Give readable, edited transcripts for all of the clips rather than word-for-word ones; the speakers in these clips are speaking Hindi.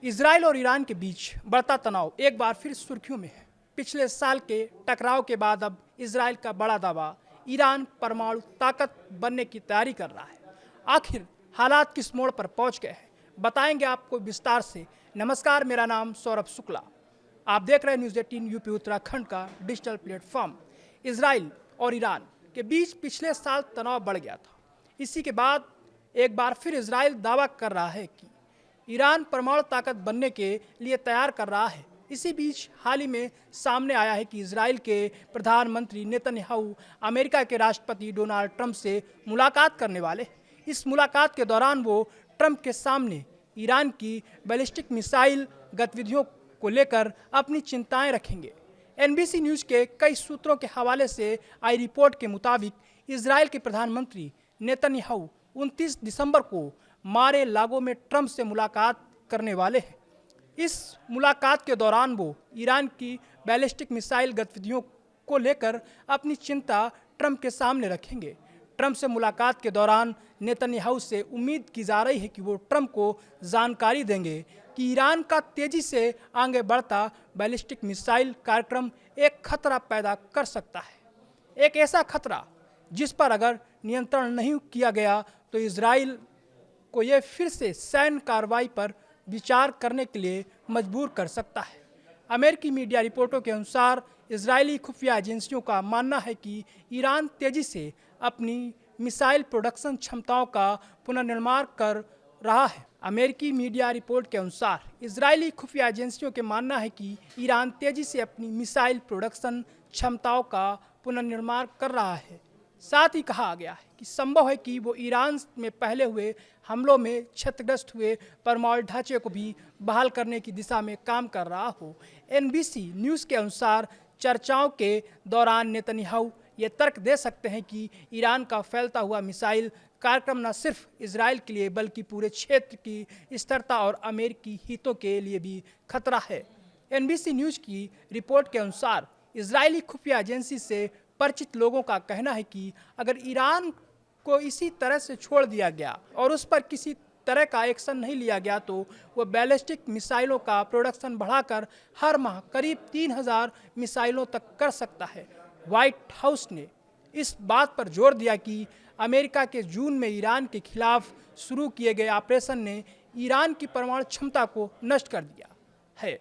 इजराइल और ईरान के बीच बढ़ता तनाव एक बार फिर सुर्खियों में है। पिछले साल के टकराव के बाद अब इजराइल का बड़ा दावा, ईरान परमाणु ताकत बनने की तैयारी कर रहा है। आखिर हालात किस मोड़ पर पहुंच गए हैं, बताएंगे आपको विस्तार से। नमस्कार, मेरा नाम सौरभ शुक्ला। आप देख रहे हैं न्यूज़ 18 यूपी उत्तराखंड का डिजिटल प्लेटफॉर्म। इजराइल और ईरान के बीच पिछले साल तनाव बढ़ गया था। इसी के बाद एक बार फिर इजराइल दावा कर रहा है कि ईरान परमाणु ताकत बनने के लिए तैयार कर रहा है। इसी बीच हाल ही में सामने आया है कि इजराइल के प्रधानमंत्री नेतन्याहू अमेरिका के राष्ट्रपति डोनाल्ड ट्रंप से मुलाकात करने वाले हैं। इस मुलाकात के दौरान वो ट्रंप के सामने ईरान की बैलिस्टिक मिसाइल गतिविधियों को लेकर अपनी चिंताएं रखेंगे। एनबीसी न्यूज़ के कई सूत्रों के हवाले से आई रिपोर्ट के मुताबिक इजराइल के प्रधानमंत्री नेतन्याहू 29 दिसंबर को मारे लागो में ट्रंप से मुलाकात करने वाले हैं। इस मुलाकात के दौरान वो ईरान की बैलिस्टिक मिसाइल गतिविधियों को लेकर अपनी चिंता ट्रंप के सामने रखेंगे। ट्रंप से मुलाकात के दौरान नेतन्याहू से उम्मीद की जा रही है कि वो ट्रंप को जानकारी देंगे कि ईरान का तेजी से आगे बढ़ता बैलिस्टिक मिसाइल कार्यक्रम एक खतरा पैदा कर सकता है। एक ऐसा खतरा जिस पर अगर नियंत्रण नहीं किया गया तो इजराइल को ये फिर से सैन्य कार्रवाई पर विचार करने के लिए मजबूर कर सकता है। अमेरिकी मीडिया रिपोर्टों के अनुसार इजरायली खुफिया एजेंसियों का मानना है कि ईरान तेजी से अपनी मिसाइल प्रोडक्शन क्षमताओं का पुनर्निर्माण कर रहा है। अमेरिकी मीडिया रिपोर्ट के अनुसार इजरायली खुफिया एजेंसियों के मानना है कि ईरान तेजी से अपनी मिसाइल प्रोडक्शन क्षमताओं का पुनर्निर्माण कर रहा है। साथ ही कहा गया है कि संभव है कि वो ईरान में पहले हुए हमलों में क्षतिग्रस्त हुए परमाणु ढांचे को भी बहाल करने की दिशा में काम कर रहा हो। एनबीसी न्यूज़ के अनुसार चर्चाओं के दौरान नेतन्याहू ये तर्क दे सकते हैं कि ईरान का फैलता हुआ मिसाइल कार्यक्रम न सिर्फ इजराइल के लिए बल्कि पूरे क्षेत्र की स्थिरता और अमेरिकी हितों के लिए भी खतरा है। एनबीसी न्यूज़ की रिपोर्ट के अनुसार इजरायली खुफिया एजेंसी से परिचित लोगों का कहना है कि अगर ईरान को इसी तरह से छोड़ दिया गया और उस पर किसी तरह का एक्शन नहीं लिया गया तो वह बैलिस्टिक मिसाइलों का प्रोडक्शन बढ़ाकर हर माह करीब 3000 मिसाइलों तक कर सकता है। व्हाइट हाउस ने इस बात पर जोर दिया कि अमेरिका के जून में ईरान के खिलाफ शुरू किए गए ऑपरेशन ने ईरान की परमाणु क्षमता को नष्ट कर दिया है।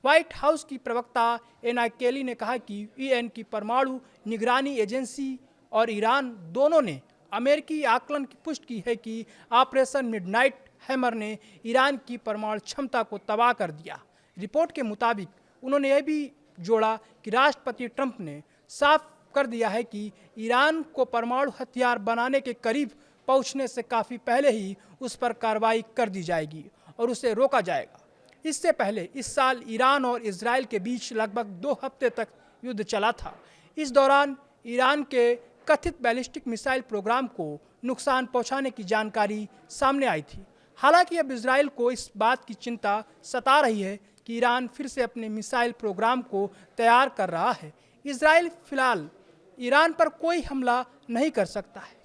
व्हाइट हाउस की प्रवक्ता एना केली ने कहा कि यूएन की परमाणु निगरानी एजेंसी और ईरान दोनों ने अमेरिकी आकलन की पुष्टि की है कि ऑपरेशन मिडनाइट हैमर ने ईरान की परमाणु क्षमता को तबाह कर दिया। रिपोर्ट के मुताबिक उन्होंने यह भी जोड़ा कि राष्ट्रपति ट्रंप ने साफ कर दिया है कि ईरान को परमाणु हथियार बनाने के करीब पहुंचने से काफ़ी पहले ही उस पर कार्रवाई कर दी जाएगी और उसे रोका जाएगा। इससे पहले इस साल ईरान और इजराइल के बीच लगभग 2 हफ्ते तक युद्ध चला था। इस दौरान ईरान के कथित बैलिस्टिक मिसाइल प्रोग्राम को नुकसान पहुंचाने की जानकारी सामने आई थी। हालांकि अब इजराइल को इस बात की चिंता सता रही है कि ईरान फिर से अपने मिसाइल प्रोग्राम को तैयार कर रहा है। इजराइल फिलहाल ईरान पर कोई हमला नहीं कर सकता है,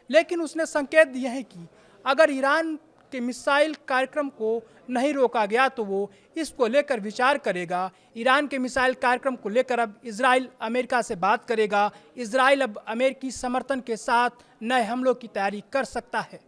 लेकिन उसने संकेत दिए हैं कि अगर ईरान के मिसाइल कार्यक्रम को नहीं रोका गया तो वो इसको लेकर विचार करेगा। ईरान के मिसाइल कार्यक्रम को लेकर अब इजराइल अमेरिका से बात करेगा। इजराइल अब अमेरिकी समर्थन के साथ नए हमलों की तैयारी कर सकता है।